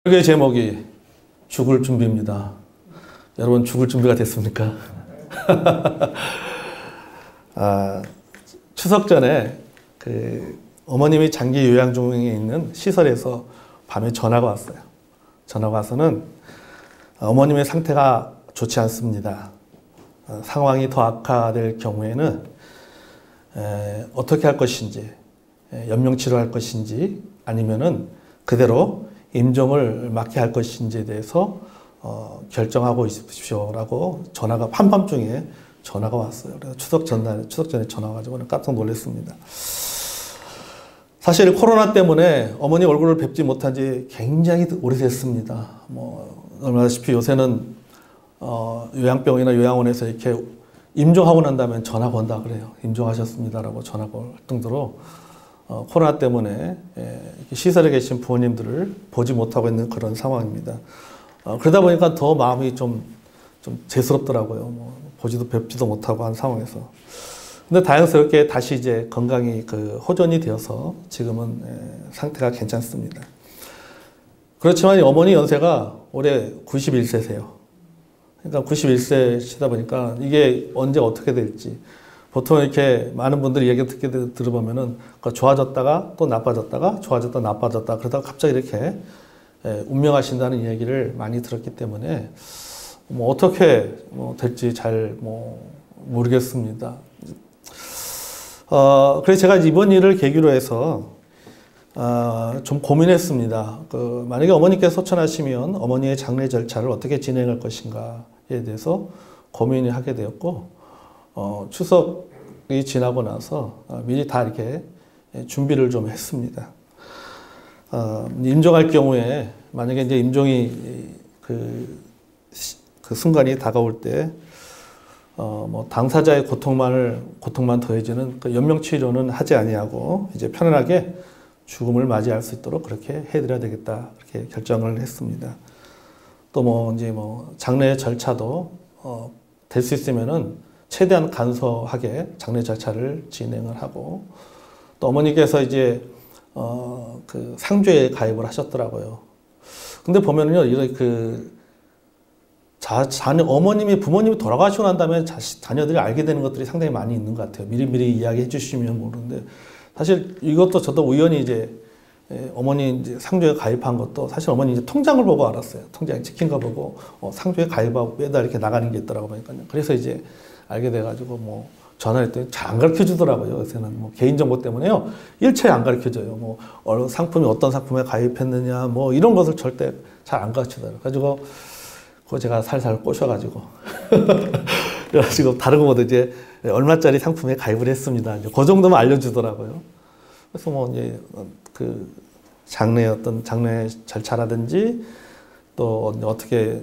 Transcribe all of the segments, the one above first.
설교의 제목이 죽을 준비입니다. 여러분 죽을 준비가 됐습니까? 추석 전에 어머님이 장기 요양 중에 있는 시설에서 밤에 전화가 왔어요. 전화가 와서는 어머님의 상태가 좋지 않습니다. 상황이 더 악화될 경우에는 어떻게 할 것인지, 연명치료할 것인지 아니면은 그대로 임종을 맞게 할 것인지에 대해서 결정하고 있으십시오라고 전화가 한밤중에 전화가 왔어요. 그래서 추석 전에 전화가 가지고 깜짝 놀랐습니다. 사실 코로나 때문에 어머니 얼굴을 뵙지 못한 지 굉장히 오래됐습니다. 아시다시피 요새는 요양병이나 요양원에서 이렇게 임종하고 난 다음에 전화가 온다 그래요. 임종하셨습니다라고 전화가 올 정도로 코로나 때문에 시설에 계신 부모님들을 보지 못하고 있는 그런 상황입니다. 그러다 보니까 더 마음이 좀 죄스럽더라고요. 보지도 뵙지도 못하고 한 상황에서. 근데 다행스럽게 다시 이제 건강이 호전이 되어서 지금은 상태가 괜찮습니다. 그렇지만 어머니 연세가 올해 91세세요. 그러니까 91세시다 보니까 이게 언제 어떻게 될지. 보통 이렇게 많은 분들이 얘기 들어보면은 좋아졌다가 또 나빠졌다가 좋아졌다 나빠졌다 그러다가 갑자기 이렇게 운명하신다는 이야기를 많이 들었기 때문에 어떻게 될지 잘 모르겠습니다. 그래서 제가 이번 일을 계기로 해서 좀 고민했습니다. 만약에 어머니께서 소천하시면 어머니의 장례 절차를 어떻게 진행할 것인가에 대해서 고민을 하게 되었고, 추석이 지나고 나서 미리 다 이렇게 준비를 좀 했습니다. 임종할 경우에 만약에 이제 임종이 그 순간이 다가올 때 당사자의 고통만 더해지는 연명치료는 하지 아니하고 이제 편안하게 죽음을 맞이할 수 있도록 그렇게 해드려야 되겠다 그렇게 결정을 했습니다. 또 장례 절차도 될 수 있으면은 최대한 간소하게 장례 절차를 진행을 하고, 또 어머니께서 이제 상주에 가입을 하셨더라고요. 근데 보면은요, 부모님이 돌아가시고 난 다음에 자녀들이 알게 되는 것들이 상당히 많이 있는 것 같아요. 미리미리 이야기해 주시면 모르는데, 사실 이것도 저도 우연히 이제 어머니 이제 상주에 가입한 것도 사실 어머니 이제 통장을 보고 알았어요. 통장 찍힌 거 보고 상주에 가입하고 매달 이렇게 나가는 게 있더라고요. 그러니까요. 그래서 이제 알게 돼가지고 전화를 했더니 잘 안 가르쳐 주더라고요. 요새는 개인정보 때문에요. 일체에 안 가르쳐 줘요. 상품이 어떤 상품에 가입했느냐, 이런 것을 절대 잘 안 가르쳐 줘요. 그래가지고, 그거 제가 살살 꼬셔가지고. 그래가지고, 다른 거보다 이제 얼마짜리 상품에 가입을 했습니다. 이제 그 정도만 알려주더라고요. 그래서 이제 장례 절차라든지 또 어떻게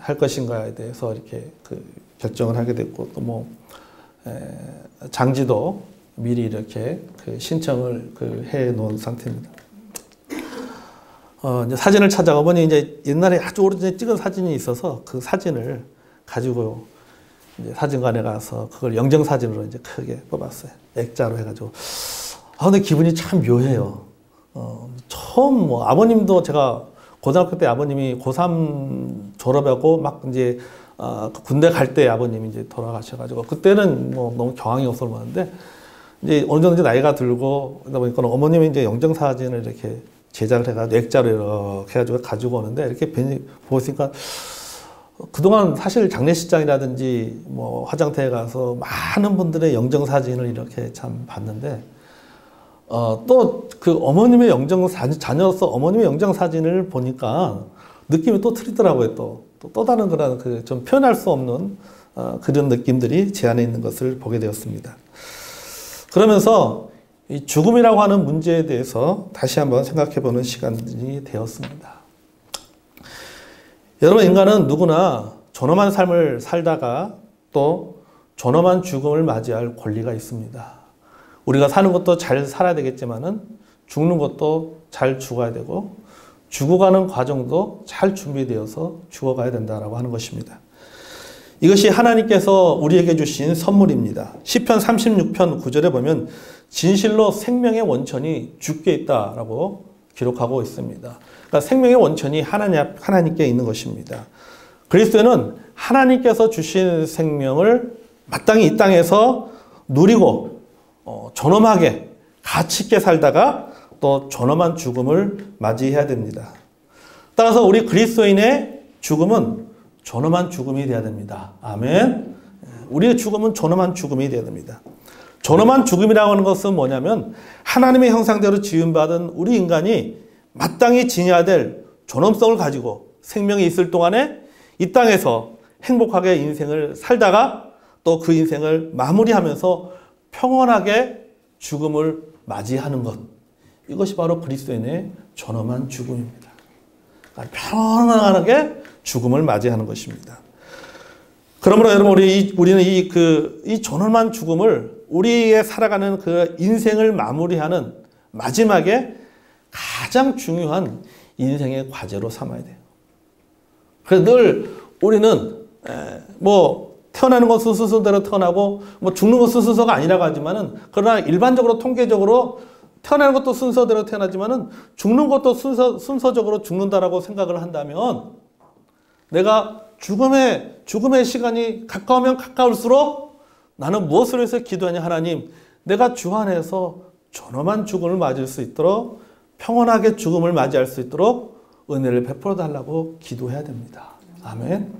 할 것인가에 대해서 이렇게 결정을 하게 됐고, 또 장지도 미리 이렇게 신청을 해 놓은 상태입니다. 이제 사진을 찾아가 보니 이제 옛날에 아주 오래전에 찍은 사진이 있어서 그 사진을 가지고 이제 사진관에 가서 그걸 영정사진으로 이제 크게 뽑았어요. 액자로 해가지고. 근데 기분이 참 묘해요. 처음 아버님도 제가 고등학교 때 아버님이 고3 졸업하고 막 이제 군대 갈 때 아버님이 이제 돌아가셔가지고 그때는 너무 경황이 없어 보였는데 이제 어느 정도 나이가 들고 그러다 보니까 어머님이 이제 영정사진을 이렇게 제작을 해가지고 액자로 이렇게 해가지고 가지고 오는데 이렇게 보고 있으니까 그동안 사실 장례식장이라든지 화장터에 가서 많은 분들의 영정사진을 이렇게 참 봤는데 또 어머님의 자녀로서 어머님의 영정사진을 보니까 느낌이 또 틀리더라고요. 또 다른 그런 좀 표현할 수 없는 그런 느낌들이 제 안에 있는 것을 보게 되었습니다. 그러면서 이 죽음이라고 하는 문제에 대해서 다시 한번 생각해 보는 시간이 되었습니다. 여러분, 인간은 누구나 존엄한 삶을 살다가 또 존엄한 죽음을 맞이할 권리가 있습니다. 우리가 사는 것도 잘 살아야 되겠지만은 죽는 것도 잘 죽어야 되고 죽어가는 과정도 잘 준비되어서 죽어가야 된다라고 하는 것입니다. 이것이 하나님께서 우리에게 주신 선물입니다. 시편 36편 9절에 보면 진실로 생명의 원천이 주께 있다라고 기록하고 있습니다. 그러니까 생명의 원천이 하나님께 있는 것입니다. 그리스도는 하나님께서 주신 생명을 마땅히 이 땅에서 누리고 존엄하게 가치 있게 살다가 또 존엄한 죽음을 맞이해야 됩니다. 따라서 우리 그리스도인의 죽음은 존엄한 죽음이 되어야 됩니다. 아멘. 우리의 죽음은 존엄한 죽음이 되어야 됩니다. 존엄한 죽음이라고 하는 것은 뭐냐면 하나님의 형상대로 지음받은 우리 인간이 마땅히 지녀야 될 존엄성을 가지고 생명이 있을 동안에 이 땅에서 행복하게 인생을 살다가 또 그 인생을 마무리하면서 평온하게 죽음을 맞이하는 것. 이것이 바로 그리스도인의 존엄한 죽음입니다. 그러니까 평온하게 죽음을 맞이하는 것입니다. 그러므로 여러분 우리는 이 존엄한 죽음을 우리의 살아가는 그 인생을 마무리하는 마지막에 가장 중요한 인생의 과제로 삼아야 돼요. 그래서 늘 우리는 태어나는 건 순서대로 태어나고 죽는 건 순서가 아니라고 하지만은 그러나 일반적으로 통계적으로 태어나는 것도 순서대로 태어나지만은 죽는 것도 순서적으로 죽는다라고 생각을 한다면 내가 죽음의 시간이 가까우면 가까울수록 나는 무엇을 해서 기도하냐. 하나님, 내가 주 안에서 존엄한 죽음을 맞을 수 있도록 평온하게 죽음을 맞이할 수 있도록 은혜를 베풀어 달라고 기도해야 됩니다. 아멘.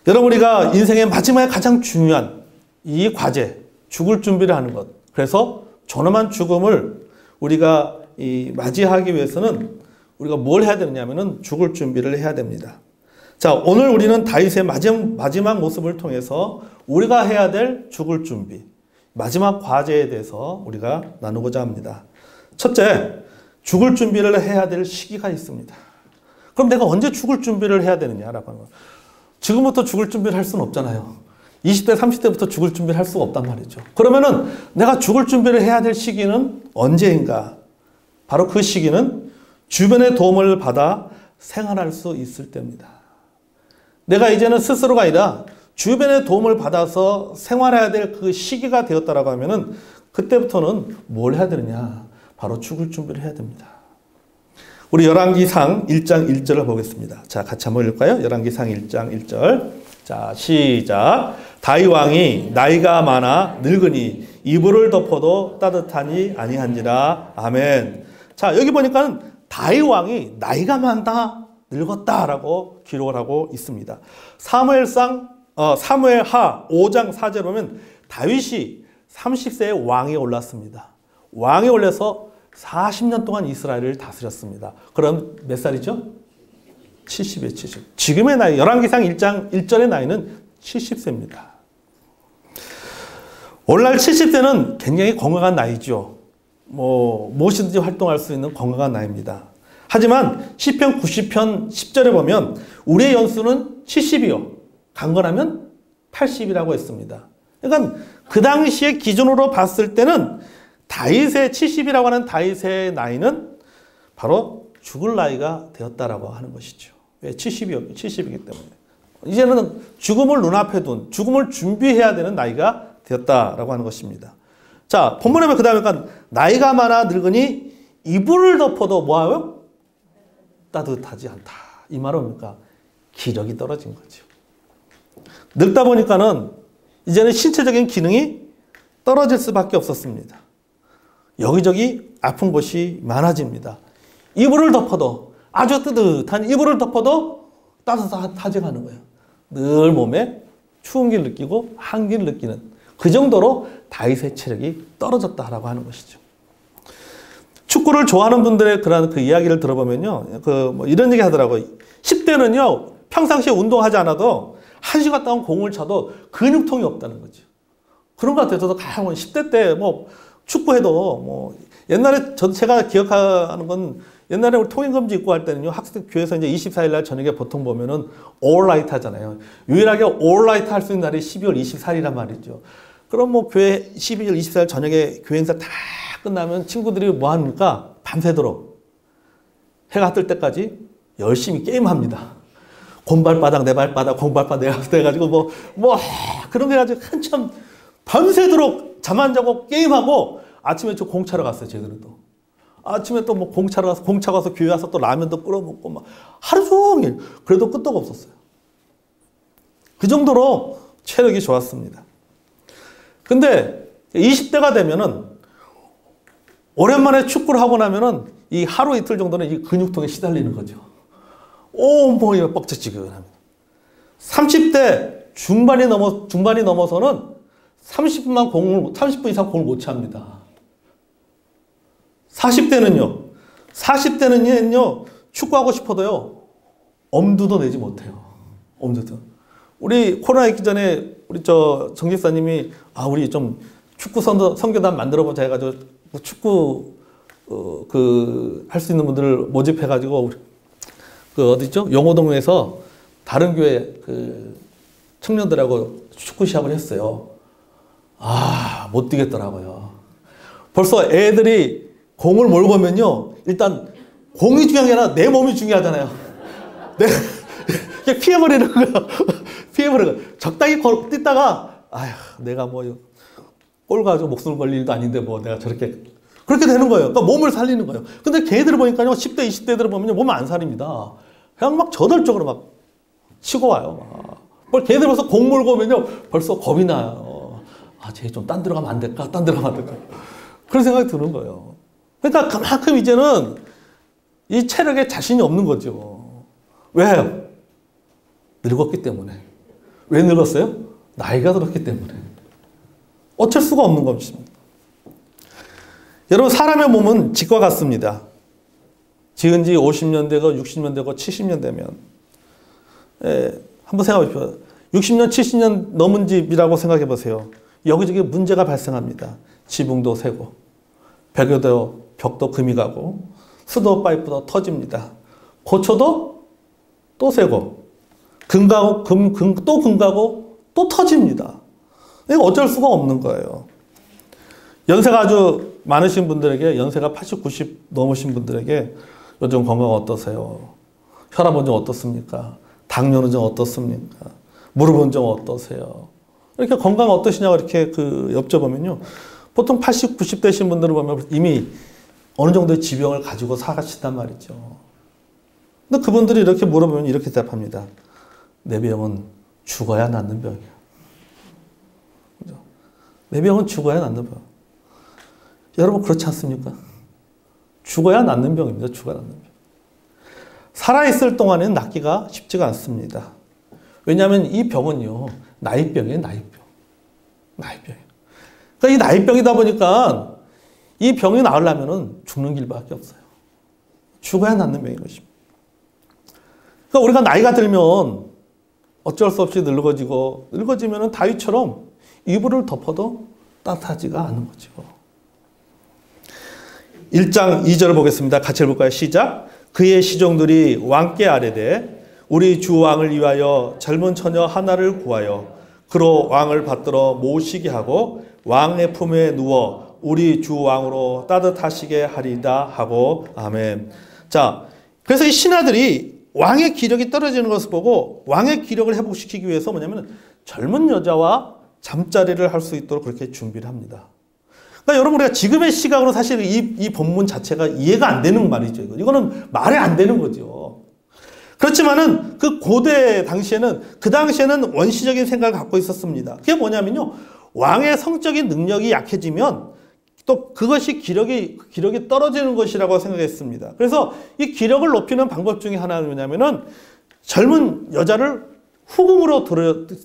여러분, 우리가 인생의 마지막에 가장 중요한 이 과제, 죽을 준비를 하는 것. 그래서 존엄한 죽음을 우리가 맞이하기 위해서는 우리가 뭘 해야 되느냐면은 죽을 준비를 해야 됩니다. 자, 오늘 우리는 다윗의 마지막 모습을 통해서 우리가 해야 될 죽을 준비, 마지막 과제에 대해서 우리가 나누고자 합니다. 첫째, 죽을 준비를 해야 될 시기가 있습니다. 그럼 내가 언제 죽을 준비를 해야 되느냐라고 하는 거예요. 지금부터 죽을 준비를 할 수는 없잖아요. 20대, 30대부터 죽을 준비를 할 수가 없단 말이죠. 그러면은 내가 죽을 준비를 해야 될 시기는 언제인가? 바로 그 시기는 주변의 도움을 받아 생활할 수 있을 때입니다. 내가 이제는 스스로가 아니라 주변의 도움을 받아서 생활해야 될 그 시기가 되었다라고 하면은 그때부터는 뭘 해야 되느냐? 바로 죽을 준비를 해야 됩니다. 우리 열왕기상 1장 1절을 보겠습니다. 자, 같이 한번 읽을까요? 열왕기상 1장 1절. 자, 시작. 다윗 왕이 나이가 많아 늙으니 이불을 덮어도 따뜻하니 아니한지라. 아멘. 자, 여기 보니까 다윗 왕이 나이가 많다, 늙었다라고 기록을 하고 있습니다. 사무엘하 5장 4절에 보면 다윗이 30세에 왕에 올랐습니다. 왕에 올려서 40년 동안 이스라엘을 다스렸습니다. 그럼 몇 살이죠? 70이에요, 70. 지금의 나이, 열왕기상 1장 1절의 나이는 70세입니다. 오늘날 70세는 굉장히 건강한 나이죠. 무엇이든지 활동할 수 있는 건강한 나이입니다. 하지만 시편 90편 10절에 보면 우리의 연수는 70이요. 강건하면 80이라고 했습니다. 그러니까 그 당시의 기준으로 봤을 때는 다윗의 70이라고 하는 다윗의 나이는 바로 죽을 나이가 되었다라고 하는 것이죠. 왜? 70이기 때문에. 이제는 죽음을 눈앞에 둔, 죽음을 준비해야 되는 나이가 되었다라고 하는 것입니다. 자, 본문에 보면 그 다음에 나이가 많아 늙으니 이불을 덮어도 뭐하요? 따뜻하지 않다. 이 말은 뭡니까? 기력이 떨어진 거죠. 늙다 보니까는 이제는 신체적인 기능이 떨어질 수밖에 없었습니다. 여기저기 아픈 곳이 많아집니다. 이불을 덮어도, 아주 뜨뜻한 이불을 덮어도 따뜻하지가 않은 거예요. 늘 몸에 추운 기를 느끼고 한기를 느끼는 그 정도로 다윗의 체력이 떨어졌다라고 하는 것이죠. 축구를 좋아하는 분들의 그 이야기를 들어보면요, 이런 얘기 하더라고요. 10대는요, 평상시에 운동하지 않아도 1시간 동안 공을 차도 근육통이 없다는 거죠. 그런 것 같아요. 저도 가끔 10대 때 축구해도 옛날에 제가 기억하는 건 옛날에 우리 통행금지 입고 할 때는요, 학생 교회에서 이제 24일 날 저녁에 보통 보면은 올라이트 하잖아요. 유일하게 올라이트 할 수 있는 날이 12월 24일이란 말이죠. 그럼 교회 12월 24일 저녁에 교회 행사 다 끝나면 친구들이 뭐 합니까? 밤새도록 해가 뜰 때까지 열심히 게임합니다. 곰발바닥, 내 발바닥, 곰발바닥, 내 발바닥 해가지고 그런 거 해가지고 한참 밤새도록 잠 안 자고 게임하고 아침에 저 공차러 갔어요, 제대로도. 아침에 또 뭐 공차 가서 교회 와서 또 라면도 끓여 먹고 막 하루 종일. 그래도 끄떡 없었어요. 그 정도로 체력이 좋았습니다. 근데 20대가 되면은 오랜만에 축구를 하고 나면은 이 하루 이틀 정도는 이 근육통에 시달리는 거죠. 온몸이 뻑적지근합니다. 30대 중반이 넘어서는 30분 이상 공을 못 찹니다. 40대는요, 축구하고 싶어도요, 엄두도 내지 못해요. 엄두도. 우리 코로나 있기 전에 우리 정 집사님이 우리 좀 축구 선교단 만들어보자 해가지고 축구 할 수 있는 분들을 모집해가지고 어디죠? 용호동에서 다른 교회 청년들하고 축구 시합을 했어요. 못 뛰겠더라고요. 벌써 애들이 공을 몰고 오면요, 일단 공이 중요한 게 아니라 내 몸이 중요하잖아요. 그냥 피해버리는 거예요. 피해버리는 거예요. 적당히 뛰다가 내가 뭐 골 가지고 목숨을 걸릴 일도 아닌데 뭐 내가 그렇게 되는 거예요. 그러니까 몸을 살리는 거예요. 근데 걔들 보니까요, 10대, 20대들 보면요, 몸을 안 살립니다. 그냥 막 저돌적으로 막 치고 와요. 걔들 벌써 공 몰고 오면요, 벌써 겁이 나요. 쟤 좀 딴 데로 가면 안 될까? 딴 데로 가면 안 될까? 그런 생각이 드는 거예요. 그러니까 그만큼 이제는 이 체력에 자신이 없는 거죠. 왜요? 늙었기 때문에. 왜 늙었어요? 나이가 들었기 때문에. 어쩔 수가 없는 것입니다. 여러분, 사람의 몸은 집과 같습니다. 지은 지 50년 되고 60년 되고 70년 되면 한번 생각해 보십시오. 60년, 70년 넘은 집이라고 생각해 보세요. 여기저기 문제가 발생합니다. 지붕도 새고, 벽도 금이 가고, 수도 파이프도 터집니다. 고쳐도 또 새고, 금 가고, 또 금 가고, 또 터집니다. 이거 어쩔 수가 없는 거예요. 연세가 아주 많으신 분들에게, 연세가 80, 90 넘으신 분들에게 요즘 건강 어떠세요? 혈압은 좀 어떻습니까? 당뇨는 좀 어떻습니까? 무릎은 좀 어떠세요? 이렇게 건강 어떠시냐고 이렇게 여쭤보면요, 보통 80, 90 되신 분들을 보면 이미 어느 정도의 지병을 가지고 사가신단 말이죠. 근데 그분들이 이렇게 물어보면 이렇게 대답합니다. 내 병은 죽어야 낫는 병이야. 그죠? 내 병은 죽어야 낫는 병. 여러분, 그렇지 않습니까? 죽어야 낫는 병입니다. 죽어야 낫는 병. 살아있을 동안에는 낫기가 쉽지가 않습니다. 왜냐하면 이 병은요, 나이병이에요, 나이병. 나이병이에요. 그러니까 이 나이병이다 보니까 이 병이 나으려면 죽는 길밖에 없어요. 죽어야 낫는 병인 것입니다. 그러니까 우리가 나이가 들면 어쩔 수 없이 늙어지면 다윗처럼 이불을 덮어도 따뜻하지가 않은 거죠. 1장 2절을 보겠습니다. 같이 해볼까요? 시작. 그의 시종들이 왕께 아뢰되 우리 주 왕을 위하여 젊은 처녀 하나를 구하여 그로 왕을 받들어 모시게 하고 왕의 품에 누워 우리 주 왕으로 따뜻하시게 하리다 하고. 아멘. 자, 그래서 이 신하들이 왕의 기력이 떨어지는 것을 보고 왕의 기력을 회복시키기 위해서 뭐냐면 젊은 여자와 잠자리를 할 수 있도록 그렇게 준비를 합니다. 그러니까 여러분, 우리가 지금의 시각으로 사실 이 본문 자체가 이해가 안 되는 말이죠. 이거는 말이 안 되는 거죠. 그렇지만은 그 당시에는 원시적인 생각을 갖고 있었습니다. 그게 뭐냐면요, 왕의 성적인 능력이 약해지면 또 그것이 기력이 떨어지는 것이라고 생각했습니다. 그래서 이 기력을 높이는 방법 중에 하나는 뭐냐면은 젊은 여자를 후궁으로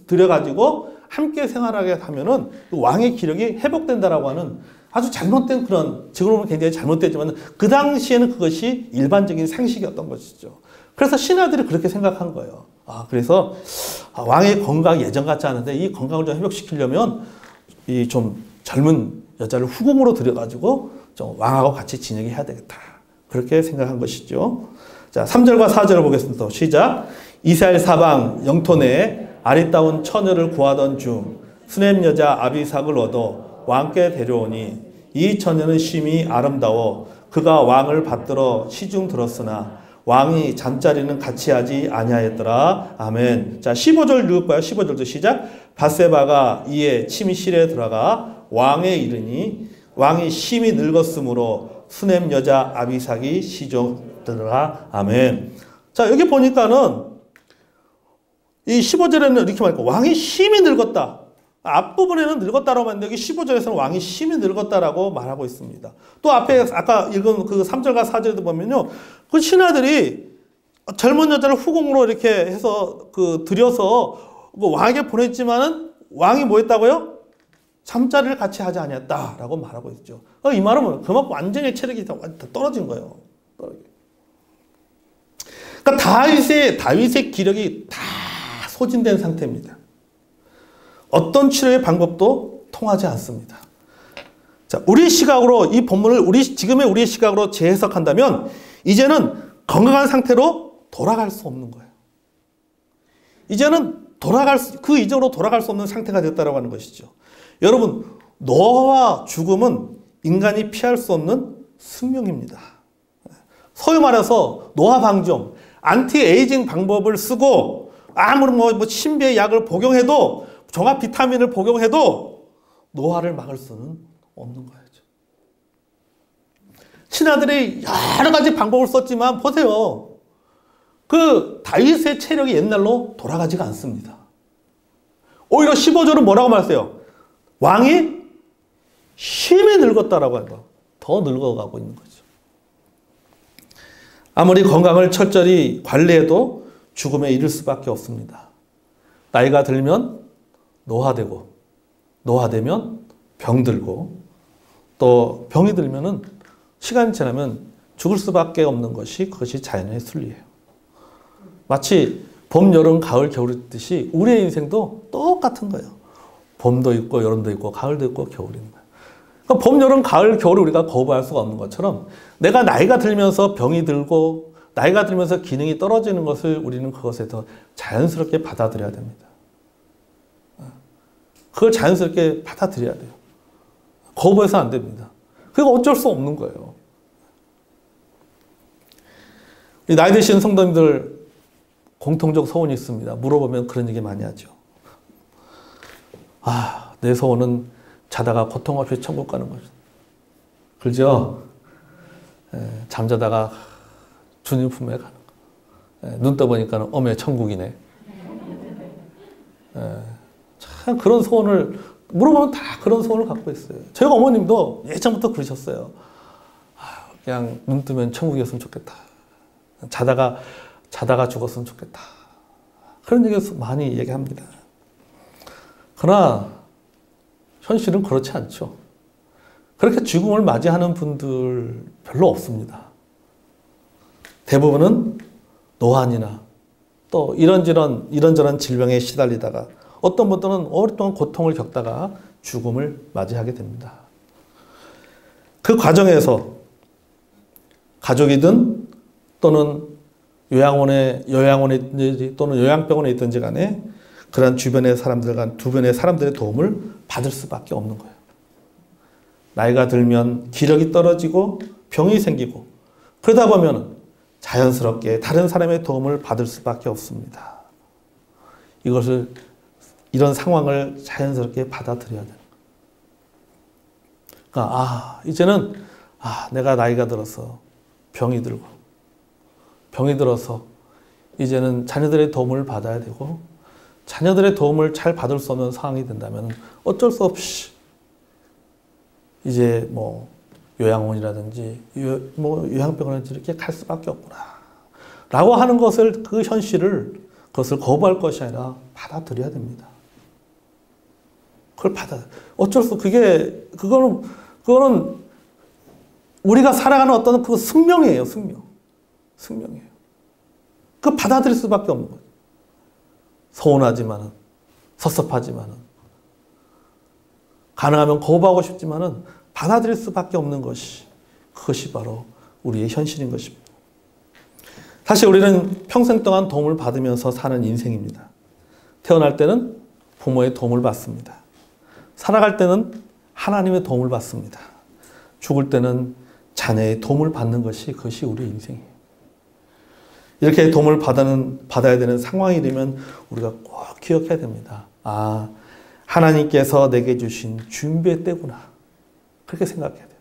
들여가지고 함께 생활하게 하면은 왕의 기력이 회복된다라고 하는 아주 잘못된 지금 보면 굉장히 잘못됐지만 그 당시에는 그것이 일반적인 상식이었던 것이죠. 그래서 신하들이 그렇게 생각한 거예요. 그래서 왕의 건강이 예전 같지 않은데 이 건강을 좀 회복시키려면 이 좀 젊은 여자를 후궁으로 들여가지고 좀 왕하고 같이 지내게 해야 되겠다. 그렇게 생각한 것이죠. 자, 3절과 4절을 보겠습니다. 시작. 이스라엘 사방 영토 내에 아리따운 처녀를 구하던 중 수넴 여자 아비삭을 얻어 왕께 데려오니 이 처녀는 심히 아름다워 그가 왕을 받들어 시중 들었으나 왕이 잠자리는 같이 하지 아니하였더라. 아멘. 자, 15절 읽을 거야. 15절도 시작. 밧세바가 이에 침실에 들어가 왕에 이르니 왕이 심히 늙었으므로 수넴 여자 아비삭이 시종되더라. 아멘. 자, 여기 보니까는 이 15절에는 이렇게 말할까? 왕이 심히 늙었다. 앞부분에는 늙었다라고 하는데 여기 15절에서는 왕이 심히 늙었다라고 말하고 있습니다. 또 앞에 아까 읽은 그 3절과 4절에도 보면요. 그 신하들이 젊은 여자를 후궁으로 이렇게 해서 들여서 왕에게 보냈지만은 왕이 뭐 했다고요? 잠자리를 같이 하지 아니했다라고 말하고 있죠. 이 말은 뭐예요? 그만큼 완전히 체력이 다 떨어진 거예요. 그러니까 다윗의 기력이 다 소진된 상태입니다. 어떤 치료의 방법도 통하지 않습니다. 자, 우리 시각으로 이 본문을 지금의 우리의 시각으로 재해석한다면 이제는 건강한 상태로 돌아갈 수 없는 거예요. 이제는 그 이전으로 돌아갈 수 없는 상태가 됐다라고 하는 것이죠. 여러분, 노화와 죽음은 인간이 피할 수 없는 숙명입니다. 소위 말해서 노화 방종, 안티에이징 방법을 쓰고 아무런 신비의 약을 복용해도 종합 비타민을 복용해도 노화를 막을 수는 없는 거예요. 신하들이 여러 가지 방법을 썼지만 보세요. 그 다윗의 체력이 옛날로 돌아가지가 않습니다. 오히려 15절은 뭐라고 말했어요? 왕이 심히 늙었다라고 하고 더 늙어가고 있는 거죠. 아무리 건강을 철저히 관리해도 죽음에 이를 수밖에 없습니다. 나이가 들면 노화되고, 노화되면 병들고, 또 병이 들면은 시간이 지나면 죽을 수밖에 없는 그것이 자연의 순리예요. 마치 봄, 여름, 가을, 겨울 있듯이 우리의 인생도 똑같은 거예요. 봄도 있고, 여름도 있고, 가을도 있고, 겨울이 있는 거예요. 그러니까 봄, 여름, 가을, 겨울을 우리가 거부할 수가 없는 것처럼 내가 나이가 들면서 병이 들고 나이가 들면서 기능이 떨어지는 것을 우리는 그것에 더 자연스럽게 받아들여야 됩니다. 그걸 자연스럽게 받아들여야 돼요. 거부해서 안 됩니다. 그거 어쩔 수 없는 거예요. 나이 드신 성도님들 공통적 소원이 있습니다. 물어보면 그런 얘기 많이 하죠. 내 소원은 자다가 고통 없이 천국 가는 거죠. 그죠? 잠자다가 주님 품에 가는 거. 눈 떠보니까 어메 천국이네. 참 그런 소원을 물어보면 다 그런 소원을 갖고 있어요. 저희 어머님도 예전부터 그러셨어요. 그냥 눈 뜨면 천국이었으면 좋겠다. 자다가 죽었으면 좋겠다. 그런 얘기 많이 얘기합니다. 그러나 현실은 그렇지 않죠. 그렇게 죽음을 맞이하는 분들 별로 없습니다. 대부분은 노안이나 또 이런저런 질병에 시달리다가 어떤 분들은 오랫동안 고통을 겪다가 죽음을 맞이하게 됩니다. 그 과정에서 가족이든 또는 요양원에 또는 요양병원에 있든지 간에 그런 주변의 사람들의 도움을 받을 수밖에 없는 거예요. 나이가 들면 기력이 떨어지고 병이 생기고 그러다 보면 자연스럽게 다른 사람의 도움을 받을 수밖에 없습니다. 이런 상황을 자연스럽게 받아들여야 돼요. 그러니까 이제는 내가 나이가 들어서 병이 들어서 이제는 자녀들의 도움을 받아야 되고 자녀들의 도움을 잘 받을 수 없는 상황이 된다면 어쩔 수 없이 이제 요양원이라든지 요양병원이라든지 이렇게 갈 수밖에 없구나 라고 하는 것을 그 현실을 그것을 거부할 것이 아니라 받아들여야 됩니다. 그걸 어쩔 수 그거는 우리가 살아가는 어떤 그 숙명이에요. 숙명이에요. 그 받아들일 수밖에 없는 거예요. 서운하지만은 섭섭하지만은 가능하면 거부하고 싶지만은 받아들일 수밖에 없는 그것이 바로 우리의 현실인 것입니다. 사실 우리는 평생 동안 도움을 받으면서 사는 인생입니다. 태어날 때는 부모의 도움을 받습니다. 살아갈 때는 하나님의 도움을 받습니다. 죽을 때는 자녀의 도움을 받는 그것이 우리의 인생이에요. 이렇게 도움을 받아야 되는 상황이 되면 우리가 꼭 기억해야 됩니다. 하나님께서 내게 주신 준비의 때구나. 그렇게 생각해야 돼요.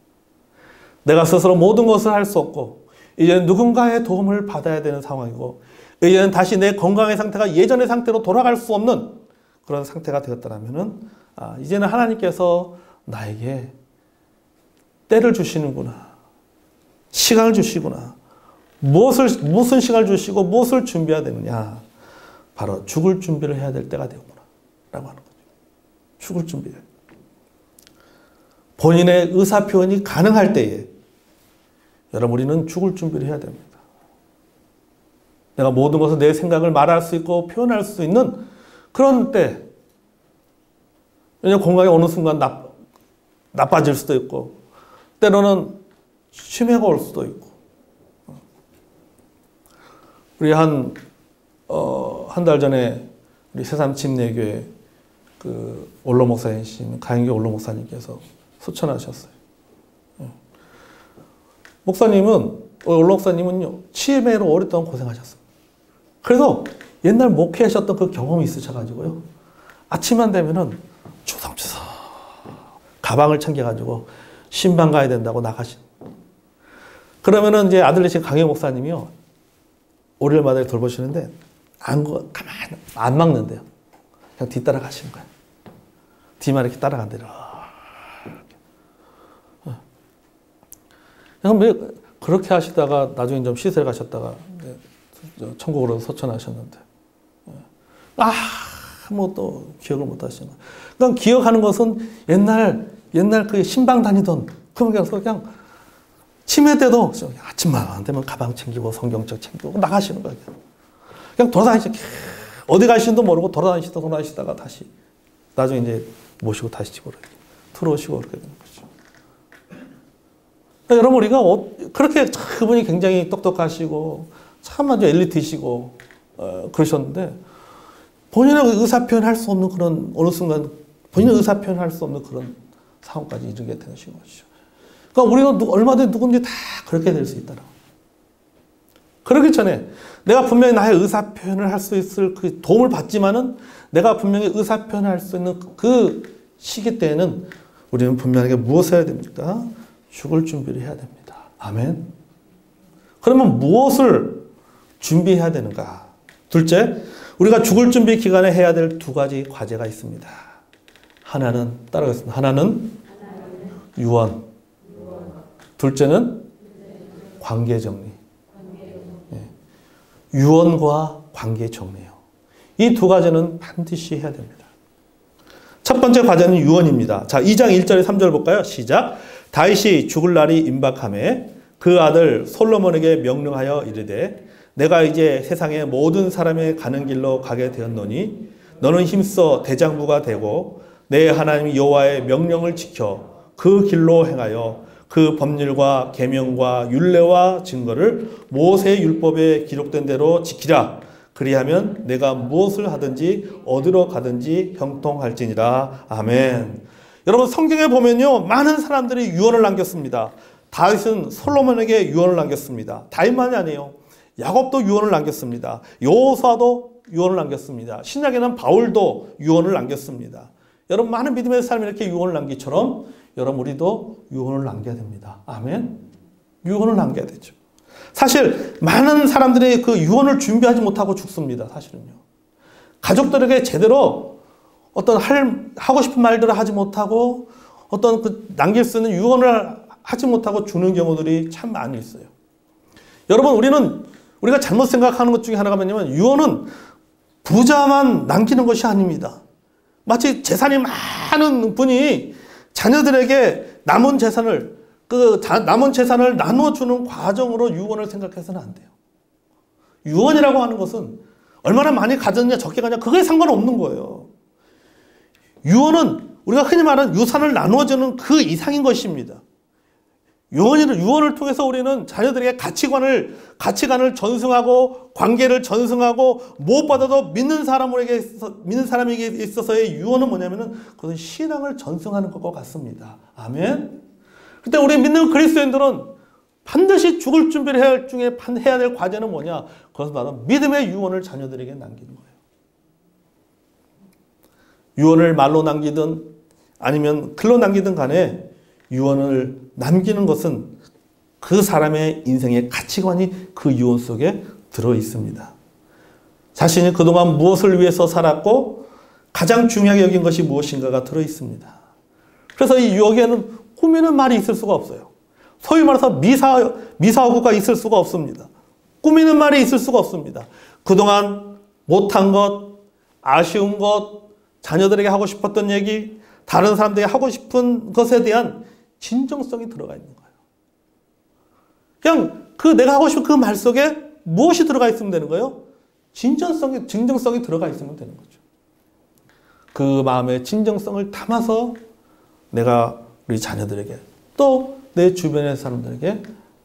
내가 스스로 모든 것을 할 수 없고 이제는 누군가의 도움을 받아야 되는 상황이고 이제는 다시 내 건강의 상태가 예전의 상태로 돌아갈 수 없는 그런 상태가 되었다면 이제는 하나님께서 나에게 때를 주시는구나. 시간을 주시구나. 무슨 시간을 주시고 무엇을 준비해야 되느냐. 바로 죽을 준비를 해야 될 때가 되었구나. 라고 하는 거죠. 죽을 준비를. 본인의 의사표현이 가능할 때에 여러분 우리는 죽을 준비를 해야 됩니다. 내가 모든 것을 내 생각을 말할 수 있고 표현할 수 있는 그런 때 왜냐하면 건강이 어느 순간 나빠질 수도 있고 때로는 치매가 올 수도 있고 우리 한 달 전에 우리 새삼침례교회 그 올로 목사님, 가인교 올로 목사님께서 소천하셨어요. 목사님은 올로 목사님은요 치매로 오랫동안 고생하셨어요. 그래서 옛날 목회하셨던 그 경험이 있으셔가지고요 아침만 되면은 주섬주섬 가방을 챙겨가지고 신방 가야 된다고 나가신. 그러면은 이제 아들 되신 강혜 목사님이요 월요일마다 돌보시는데 가만히 안 막는데요. 그냥 뒤따라 가시는 거예요. 뒤만 이렇게 따라간대요. 그냥 그렇게 하시다가 나중에 좀 시설 가셨다가 천국으로 소천하셨는데 뭐 또 기억을 못 하시는 거예요. 그러니까 기억하는 것은 옛날 그 신방 다니던 그냥 치매 때도 아침만 안 되면 가방 챙기고 성경책 챙기고 나가시는 거예요. 그냥 돌아다니시고 어디 가시는도 모르고 돌아다니시다가 다시 나중에 이제 모시고 다시 집으로 들어오시고 그렇게 되는 거죠. 여러분 우리가 그렇게 그분이 굉장히 똑똑하시고 참 아주 엘리트이시고 그러셨는데 본인의 의사표현 할 수 없는 그런 어느 순간 본인의 의사표현 할 수 없는 그런 상황까지 이르게 되는 것이죠. 그러니까 우리가 얼마든지 누군지 다 그렇게 될 수 있다라고. 그러기 전에 내가 분명히 나의 의사표현을 할 수 있을 그 도움을 받지만은 내가 분명히 의사표현을 할 수 있는 그 시기 때에는 우리는 분명하게 무엇을 해야 됩니까? 죽을 준비를 해야 됩니다. 아멘. 그러면 무엇을 준비해야 되는가? 둘째, 우리가 죽을 준비 기간에 해야 될 두 가지 과제가 있습니다. 하나는 따라가겠습니다. 하나는 유언. 둘째는 관계 정리. 유언과 관계 정리요. 이 두 가지는 반드시 해야 됩니다. 첫 번째 과제는 유언입니다. 자, 2장 1절에 3절 볼까요? 시작. 다윗이 죽을 날이 임박하매 그 아들 솔로몬에게 명령하여 이르되 내가 이제 세상의 모든 사람의 가는 길로 가게 되었노니 너는 힘써 대장부가 되고 내 하나님 여호와의 명령을 지켜 그 길로 행하여 그 법률과 계명과 율례와 증거를 모세의 율법에 기록된 대로 지키라. 그리하면 내가 무엇을 하든지 어디로 가든지 형통할지니라. 아멘. 여러분 성경에 보면요 많은 사람들이 유언을 남겼습니다. 다윗은 솔로몬에게 유언을 남겼습니다. 다윗만이 아니에요. 야곱도 유언을 남겼습니다. 여호수아도 유언을 남겼습니다. 신약에는 바울도 유언을 남겼습니다. 여러분 많은 믿음의 사람이 이렇게 유언을 남기처럼 여러분 우리도 유언을 남겨야 됩니다. 아멘. 유언을 남겨야 되죠. 사실 많은 사람들이 그 유언을 준비하지 못하고 죽습니다. 사실은요. 가족들에게 제대로 어떤 하고 싶은 말들을 하지 못하고 어떤 그 남길 수 있는 유언을 하지 못하고 죽는 경우들이 참 많이 있어요. 여러분 우리가 잘못 생각하는 것 중에 하나가 뭐냐면 유언은 부자만 남기는 것이 아닙니다. 마치 재산이 많은 분이 자녀들에게 남은 재산을 나눠주는 과정으로 유언을 생각해서는 안 돼요. 유언이라고 하는 것은 얼마나 많이 가졌냐 적게 가냐 그게 상관없는 거예요. 유언은 우리가 흔히 말하는 유산을 나누어주는 그 이상인 것입니다. 유언을 통해서 우리는 자녀들에게 가치관을 전승하고 관계를 전승하고 무엇보다도 믿는 사람에게 있어서의 유언은 뭐냐면은 그것은 신앙을 전승하는 것과 같습니다. 아멘. 그때 우리 믿는 그리스도인들은 반드시 죽을 준비를 해야 될 과제는 뭐냐? 그것은 바로 믿음의 유언을 자녀들에게 남기는 거예요. 유언을 말로 남기든 아니면 글로 남기든 간에 유언을 남기는 것은 그 사람의 인생의 가치관이 그 유언 속에 들어 있습니다. 자신이 그동안 무엇을 위해서 살았고 가장 중요하게 여긴 것이 무엇인가가 들어 있습니다. 그래서 이 유언에는 꾸미는 말이 있을 수가 없어요. 소위 말해서 미사오구가 있을 수가 없습니다. 꾸미는 말이 있을 수가 없습니다. 그동안 못한 것, 아쉬운 것, 자녀들에게 하고 싶었던 얘기, 다른 사람들에게 하고 싶은 것에 대한 진정성이 들어가 있는 거예요. 그냥 내가 하고 싶은 그 말 속에 무엇이 들어가 있으면 되는 거예요? 진정성이 들어가 있으면 되는 거죠. 그 마음의 진정성을 담아서 내가 우리 자녀들에게 또 내 주변의 사람들에게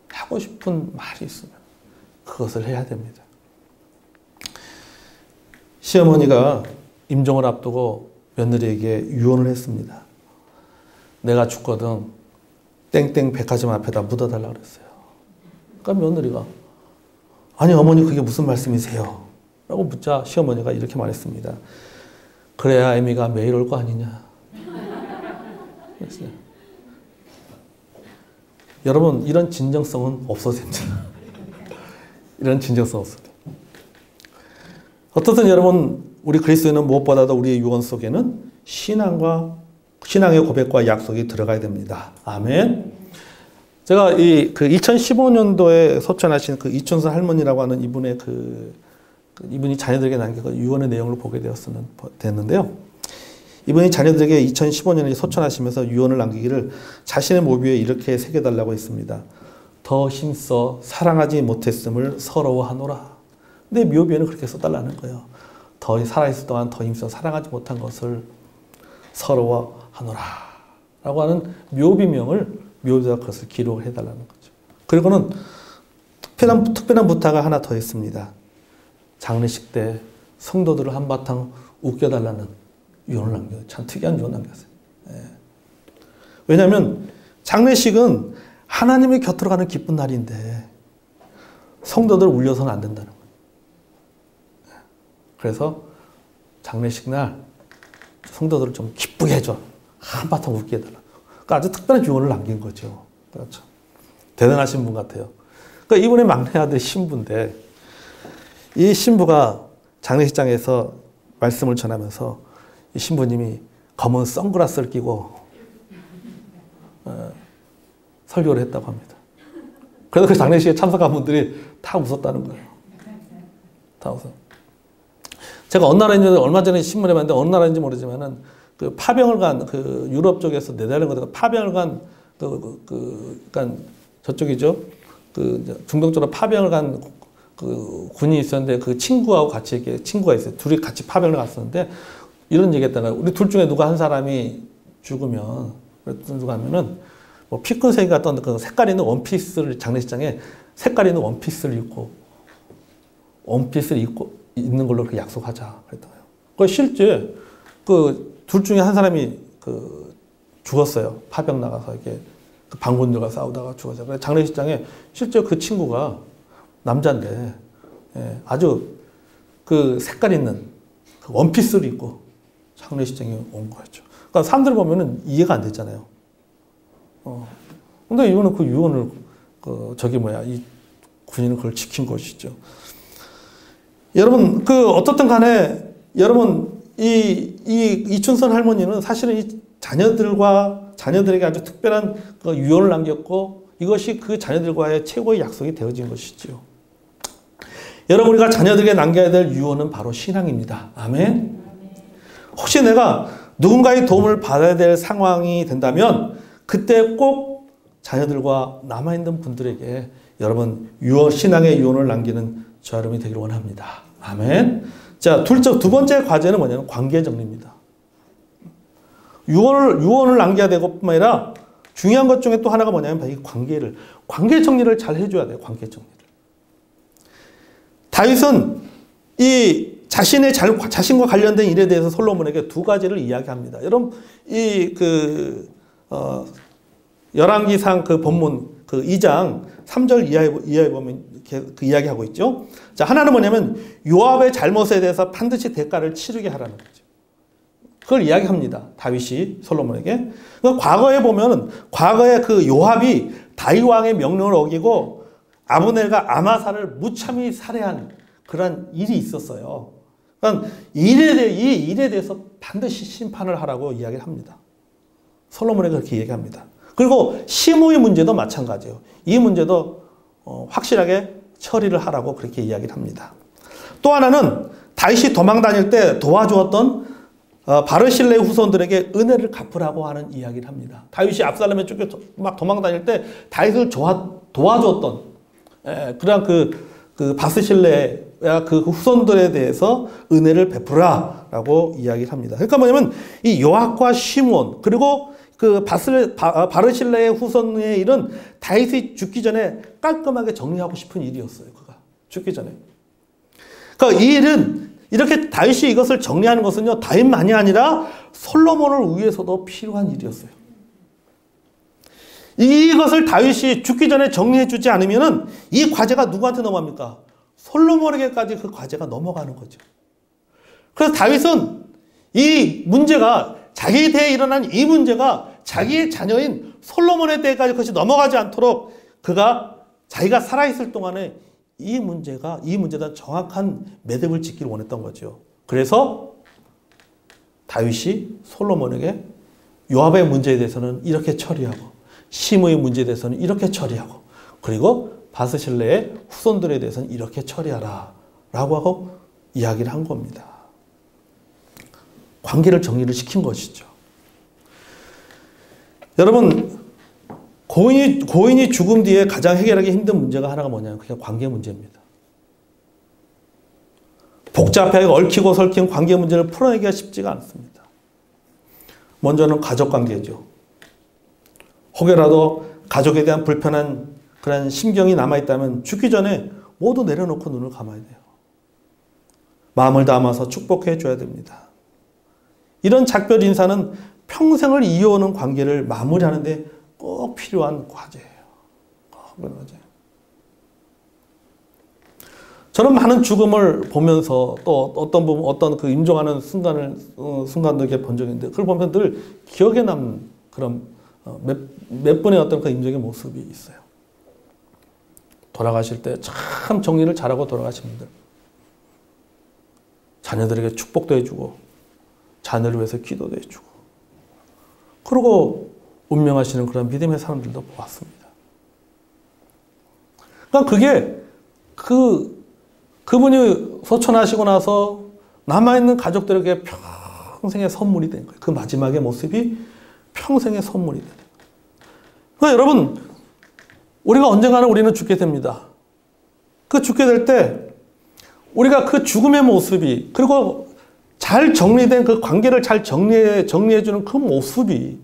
하고 싶은 말이 있으면 그것을 해야 됩니다. 시어머니가 임종을 앞두고 며느리에게 유언을 했습니다. 내가 죽거든 땡땡 백화점 앞에다 묻어달라고 그랬어요. 그러니까 며느리가 아니 어머니 그게 무슨 말씀이세요? 라고 묻자 시어머니가 이렇게 말했습니다. 그래야 애미가 매일 올 거 아니냐. 그랬어요. 여러분 이런 진정성은 없어도 됩니다. 이런 진정성 없어도 돼요. 어떻든 여러분 우리 그리스도인은 무엇보다도 우리의 유언 속에는 신앙의 고백과 약속이 들어가야 됩니다. 아멘. 제가 그 2015년도에 소천하신 그 이춘선 할머니라고 하는 이분의 이분이 자녀들에게 남긴 그 유언의 내용을 보게 됐는데요. 이분이 자녀들에게 2015년에 소천하시면서 유언을 남기기를 자신의 목 위에 이렇게 새겨달라고 했습니다. 더 힘써 사랑하지 못했음을 서러워하노라. 근데 묘비에는 그렇게 써달라는 거예요. 더 살아있을 동안 더 힘써 사랑하지 못한 것을 서러워하노라. 라고 하는 묘비명을 묘비가 그것을 기록해달라는 거죠. 그리고는 특별한 부탁을 하나 더 했습니다. 장례식 때 성도들을 한바탕 웃겨달라는 유언을 남겨요. 참 특이한 유언을 남겼어요. 예. 왜냐하면 장례식은 하나님의 곁으로 가는 기쁜 날인데 성도들을 울려서는 안 된다는 거예요. 그래서 장례식 날 성도들을 좀 기쁘게 해줘. 한바탕 웃게 해달라. 그러니까 아주 특별한 유언을 남긴 거죠. 그렇죠. 대단하신 분 같아요. 그러니까 이분의 막내 아들이 신부인데 이 신부가 장례식장에서 말씀을 전하면서 이 신부님이 검은 선글라스를 끼고 설교를 했다고 합니다. 그래서 그 장례식에 참석한 분들이 다 웃었다는 거예요. 다 웃어. 제가 어느 나라인지 얼마 전에 신문에 봤는데 어느 나라인지 모르지만은 그 파병을 간 그 유럽 쪽에서 네덜란드 파병을 간 그러니까 저쪽이죠. 그 중동 쪽으로 파병을 간 그 군이 있었는데 그 친구하고 같이 이렇게 친구가 있어요. 둘이 같이 파병을 갔었는데 이런 얘기 했다가 우리 둘 중에 누가 한 사람이 죽으면 누가 하면은 뭐 피크색이 같던 그 색깔 있는 원피스를 장례식장에 색깔 있는 원피스를 입고 있는 걸로 그렇게 약속하자 그랬다고요. 그 실제 그 둘 중에 한 사람이 그 죽었어요. 파병 나가서 이렇게 그 반군들과 싸우다가 죽었어요. 그래서 장례식장에 실제 그 친구가 남자인데 예, 아주 그 색깔 있는 그 원피스를 입고 장례식장에 온 거였죠. 그러니까 사람들 보면은 이해가 안 됐잖아요. 근데 이거는 그 유언을 이 군인은 그걸 지킨 것이죠. 여러분 어떻든 간에 여러분 이춘선 할머니는 사실은 이 자녀들에게 아주 특별한 그 유언을 남겼고 이것이 그 자녀들과의 최고의 약속이 되어진 것이지요. 여러분 우리가 자녀들에게 남겨야 될 유언은 바로 신앙입니다. 아멘. 혹시 내가 누군가의 도움을 받아야 될 상황이 된다면 그때 꼭 자녀들과 남아있는 분들에게 여러분 신앙의 유언을 남기는 저 여러분이 되기를 원합니다. 아멘. 자, 두 번째 과제는 뭐냐면 관계 정리입니다. 유언을 남겨야 되고 뿐만 아니라 중요한 것 중에 또 하나가 뭐냐면 이 관계 정리를 잘 해줘야 돼요. 관계 정리를. 다윗은 이 자신과 관련된 일에 대해서 솔로몬에게 두 가지를 이야기합니다. 여러분, 열왕기상 그 본문 그 2장 3절 이하에 보면 그 이야기하고 있죠. 자, 하나는 뭐냐면 요압의 잘못에 대해서 반드시 대가를 치르게 하라는 거죠. 그걸 이야기합니다. 다윗이 솔로몬에게. 그러니까 과거에 보면은 과거에 그 요압이 다윗 왕의 명령을 어기고 아브넬과 아마사를 무참히 살해한 그런 일이 있었어요. 그러니까 이 일에 대해서 반드시 심판을 하라고 이야기를 합니다. 솔로몬에게 그렇게 얘기합니다. 그리고 시므의 문제도 마찬가지예요. 이 문제도 확실하게 처리를 하라고 그렇게 이야기를 합니다. 또 하나는 다윗이 도망 다닐 때 도와주었던 바르실레의 후손들에게 은혜를 갚으라고 하는 이야기를 합니다. 다윗이 압살롬에 쫓겨 막 도망 다닐 때 다윗을 도와주었던 그런 그 바스실레야 그 후손들에 대해서 은혜를 베푸라라고 이야기를 합니다. 그러니까 뭐냐면 이 요압과 시므온 그리고 그 바르실레의 후손의 일은 다윗이 죽기 전에 깔끔하게 정리하고 싶은 일이었어요. 그가 죽기 전에. 그러니까 이 일은 이렇게 다윗이 이것을 정리하는 것은요, 다윗만이 아니라 솔로몬을 위해서도 필요한 일이었어요. 이것을 다윗이 죽기 전에 정리해 주지 않으면은 이 과제가 누구한테 넘어갑니까? 솔로몬에게까지 그 과제가 넘어가는 거죠. 그래서 다윗은 이 문제가 자기에 대해 일어난 이 문제가 자기의 자녀인 솔로몬에 대해까지 그것이 넘어가지 않도록 그가 자기가 살아있을 동안에 이 문제에 대한 정확한 매듭을 짓기를 원했던 거죠. 그래서 다윗이 솔로몬에게 요압의 문제에 대해서는 이렇게 처리하고 시므의 문제에 대해서는 이렇게 처리하고 그리고 바스실레의 후손들에 대해서는 이렇게 처리하라 라고 하고 이야기를 한 겁니다. 관계를 정리를 시킨 것이죠. 여러분 고인이 죽음 뒤에 가장 해결하기 힘든 문제가 하나가 뭐냐면 그냥 관계 문제입니다. 복잡하게 얽히고 설킨 관계 문제를 풀어내기가 쉽지가 않습니다. 먼저는 가족 관계죠. 혹여라도 가족에 대한 불편한 그런 심경이 남아있다면 죽기 전에 모두 내려놓고 눈을 감아야 돼요. 마음을 담아서 축복해 줘야 됩니다. 이런 작별 인사는 평생을 이어오는 관계를 마무리하는데 꼭 필요한 과제예요. 그런 과제. 저는 많은 죽음을 보면서 또 어떤 그 임종하는 순간도 이렇게 본 적이 있는데 그걸 보면 늘 기억에 남는 그런 몇 번의 어떤 그 임종의 모습이 있어요. 돌아가실 때 참 정리를 잘하고 돌아가신 분들. 자녀들에게 축복도 해주고 자녀를 위해서 기도도 해주고 그리고 운명하시는 그런 믿음의 사람들도 보았습니다. 그러니까 그게 그분이 소천하시고 나서 남아있는 가족들에게 평생의 선물이 된 거예요. 그 마지막의 모습이 평생의 선물이 되는 거예요. 그러니까 여러분 우리가 언젠가는 우리는 죽게 됩니다. 그 죽게 될 때 우리가 그 죽음의 모습이 그리고 잘 정리된 그 관계를 잘 정리해주는 그 모습이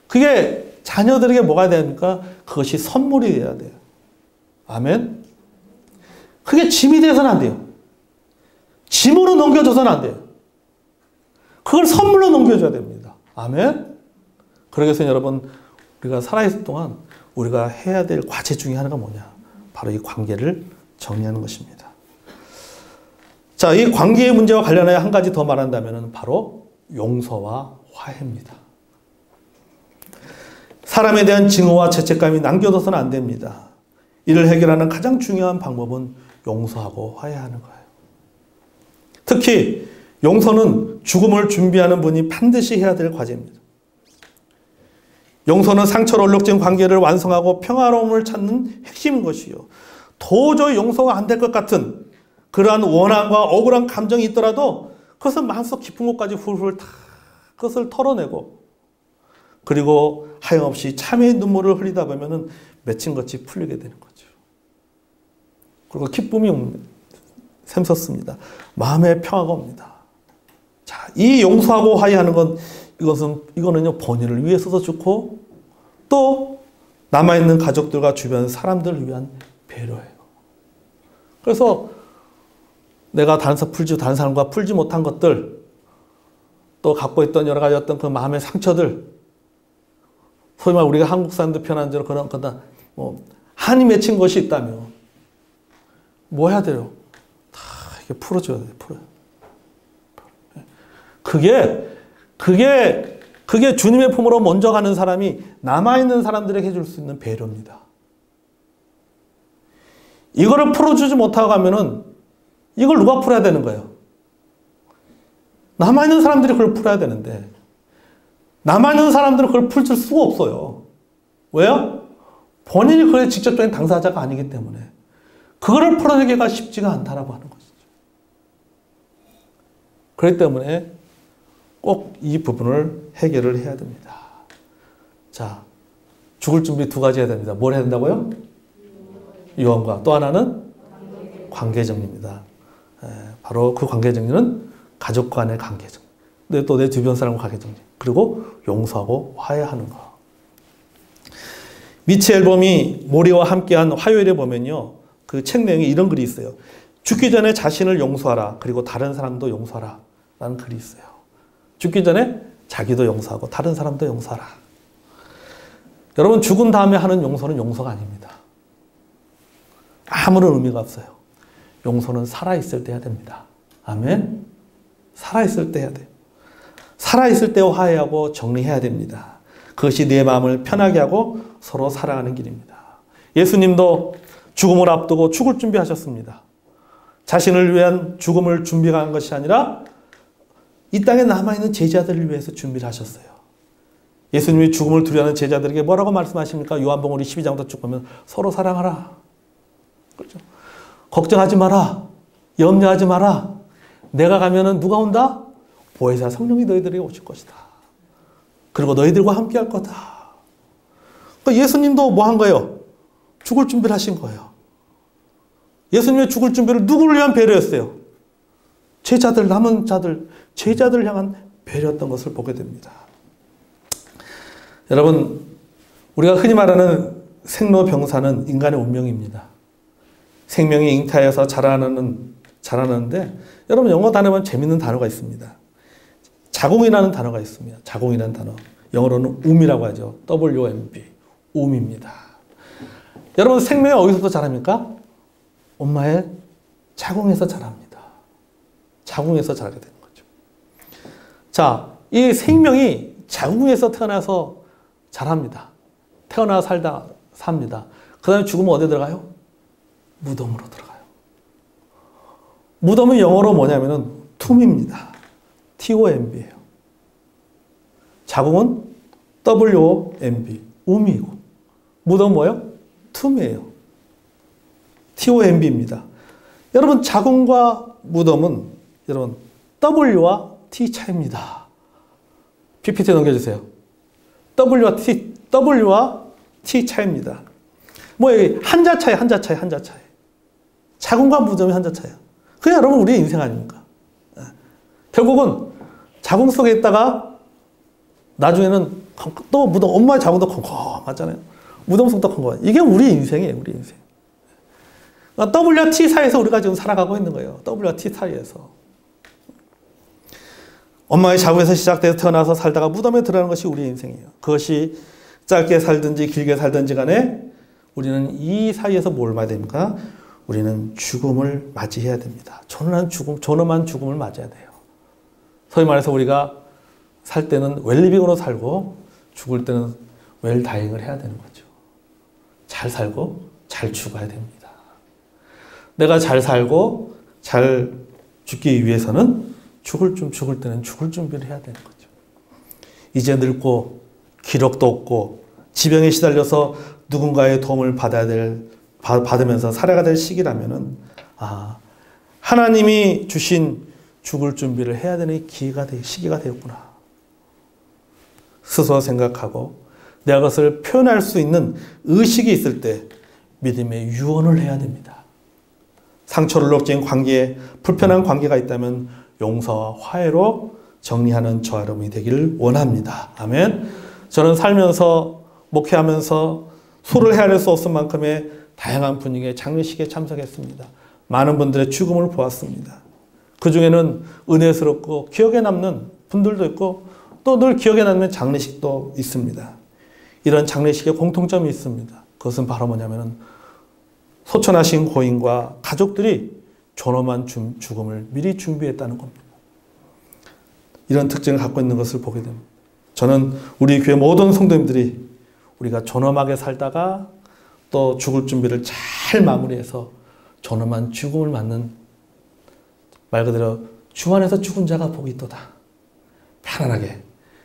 그게 자녀들에게 뭐가 되니까 그것이 선물이 돼야 돼요. 아멘. 그게 짐이 돼서는 안 돼요. 짐으로 넘겨줘서는 안 돼요. 그걸 선물로 넘겨줘야 됩니다. 아멘. 그러기 위해서 여러분 우리가 살아있을 동안 우리가 해야 될 과제 중에 하나가 뭐냐? 바로 이 관계를 정리하는 것입니다. 자, 이 관계의 문제와 관련하여 한 가지 더 말한다면 바로 용서와 화해입니다. 사람에 대한 증오와 죄책감이 남겨둬서는 안 됩니다. 이를 해결하는 가장 중요한 방법은 용서하고 화해하는 거예요. 특히 용서는 죽음을 준비하는 분이 반드시 해야 될 과제입니다. 용서는 상처로 얼룩진 관계를 완성하고 평화로움을 찾는 핵심인 것이요. 도저히 용서가 안 될 것 같은 그러한 원한과 억울한 감정이 있더라도 그것을 마음속 깊은 곳까지 훌훌 다 그것을 털어내고 그리고 하염없이 참회의 눈물을 흘리다 보면은 맺힌것이 풀리게 되는 거죠. 그리고 기쁨이 샘솟습니다. 마음의 평화가 옵니다. 자, 이 용서하고 화해하는 건 이거는요 본인을 위해서도 좋고 또 남아있는 가족들과 주변 사람들을 위한 배려예요. 그래서 내가 다른 사람과 풀지 못한 것들 또 갖고 있던 여러 가지 어떤 그 마음의 상처들 소위 말 우리가 한국 사람들 편한 대로 그런 한이 맺힌 것이 있다면 뭐 해야 돼요? 다 이렇게 풀어줘야 돼요. 그게 주님의 품으로 먼저 가는 사람이 남아있는 사람들에게 해줄 수 있는 배려입니다. 이거를 풀어주지 못하고 가면은 이걸 누가 풀어야 되는 거예요? 남아있는 사람들이 그걸 풀어야 되는데 남아있는 사람들은 그걸 풀 수가 없어요. 왜요? 본인이 그의 직접적인 당사자가 아니기 때문에 그거를 풀어내기가 쉽지가 않다라고 하는 것이죠. 그렇기 때문에 꼭 이 부분을 해결을 해야 됩니다. 자, 죽을 준비 두 가지 해야 됩니다. 뭘 해야 된다고요? 유언과 또 하나는 관계정리입니다. 바로 그 관계정리는 가족 간의 관계정리. 또 내 주변 사람과 관계정리. 그리고 용서하고 화해하는 거. 미치 앨범이 모리와 함께한 화요일에 보면요. 그 책 내용에 이런 글이 있어요. 죽기 전에 자신을 용서하라. 그리고 다른 사람도 용서하라. 라는 글이 있어요. 죽기 전에 자기도 용서하고 다른 사람도 용서하라. 여러분 죽은 다음에 하는 용서는 용서가 아닙니다. 아무런 의미가 없어요. 용서는 살아있을 때 해야 됩니다. 아멘? 살아있을 때 해야 돼요. 살아있을 때 화해하고 정리해야 됩니다. 그것이 내 마음을 편하게 하고 서로 살아가는 길입니다. 예수님도 죽음을 앞두고 죽을 준비하셨습니다. 자신을 위한 죽음을 준비한 것이 아니라 이 땅에 남아있는 제자들을 위해서 준비를 하셨어요. 예수님이 죽음을 두려워하는 제자들에게 뭐라고 말씀하십니까? 요한복음 12장부터 쭉 보면 서로 사랑하라. 그렇죠? 걱정하지 마라. 염려하지 마라. 내가 가면은 누가 온다? 보혜사 성령이 너희들에게 오실 것이다. 그리고 너희들과 함께 할 거다. 그러니까 예수님도 뭐 한 거예요? 죽을 준비를 하신 거예요. 예수님의 죽을 준비를 누구를 위한 배려였어요? 제자들, 남은 자들, 제자들을 향한 배려였던 것을 보게 됩니다. 여러분, 우리가 흔히 말하는 생로병사는 인간의 운명입니다. 생명이 잉태하여서 자라나는데 여러분 영어 단어 보면 재밌는 단어가 있습니다. 자궁이라는 단어가 있습니다. 자궁이라는 단어. 영어로는 wom이라고 하죠. WOMB. wom입니다. 여러분 생명이 어디서부터 자랍니까? 엄마의 자궁에서 자랍니다. 자궁에서 자라게 되는 거죠. 자, 이 생명이 자궁에서 태어나서 자랍니다. 태어나 살다 삽니다. 그 다음에 죽으면 어디 들어가요? 무덤으로 들어가요. 무덤은 영어로 뭐냐면은 tomb입니다. TOMB예요. 자궁은 WOMB, wom이고 무덤은 뭐예요? tomb이에요. TOMB입니다. 여러분 자궁과 무덤은 여러분 W와 T 차이입니다. PPT 넘겨주세요. W와 T 차이입니다. 뭐 한자 차이. 자궁과 무덤이 한자 차이야. 그게 여러분 우리의 인생 아닙니까? 결국은 자궁 속에 있다가 나중에는 또 무덤, 엄마의 자궁도 컴컴하잖아요. 무덤 속도 컴컴. 이게 우리 인생이에요, 우리 인생. W와 T 사이에서 우리가 지금 살아가고 있는 거예요. W와 T 사이에서. 엄마의 자궁에서 시작돼서 태어나서 살다가 무덤에 들어가는 것이 우리의 인생이에요. 그것이 짧게 살든지 길게 살든지 간에 우리는 이 사이에서 뭘 맞아야 됩니까? 우리는 죽음을 맞이해야 됩니다. 존엄한 죽음을 맞아야 돼요. 소위 말해서 우리가 살 때는 웰리빙으로 살고 죽을 때는 웰다잉을 해야 되는 거죠. 잘 살고 잘 죽어야 됩니다. 내가 잘 살고 잘 죽기 위해서는 죽을 때는 죽을 준비를 해야 되는 거죠. 이제 늙고 기력도 없고 지병에 시달려서 누군가의 도움을 받으면서 살아가 될 시기라면은 하나님이 주신 죽을 준비를 해야 되는 시기가 되었구나. 스스로 생각하고 내가 그것을 표현할 수 있는 의식이 있을 때 믿음의 유언을 해야 됩니다. 상처를 억제한 관계에 불편한 관계가 있다면 용서와 화해로 정리하는 저와 여러분이 되기를 원합니다. 아멘. 저는 살면서 목회하면서 수를 헤아릴 수 없을 만큼의 다양한 분위기의 장례식에 참석했습니다. 많은 분들의 죽음을 보았습니다. 그 중에는 은혜스럽고 기억에 남는 분들도 있고 또 늘 기억에 남는 장례식도 있습니다. 이런 장례식에 공통점이 있습니다. 그것은 바로 뭐냐면은 소천하신 고인과 가족들이 존엄한 죽음을 미리 준비했다는 겁니다. 이런 특징을 갖고 있는 것을 보게 됩니다. 저는 우리 교회 모든 성도님들이 우리가 존엄하게 살다가 또 죽을 준비를 잘 마무리해서 존엄한 죽음을 맞는, 말 그대로 주 안에서 죽은 자가 복이 있도다. 편안하게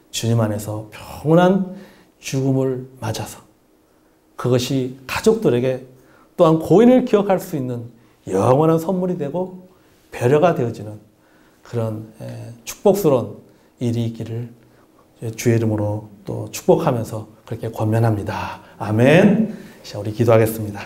주님 안에서 평온한 죽음을 맞아서 그것이 가족들에게 또한 고인을 기억할 수 있는 영원한 선물이 되고 배려가 되어지는 그런 축복스러운 일이 있기를 주의 이름으로 또 축복하면서 그렇게 권면합니다. 아멘. 자, 우리 기도하겠습니다.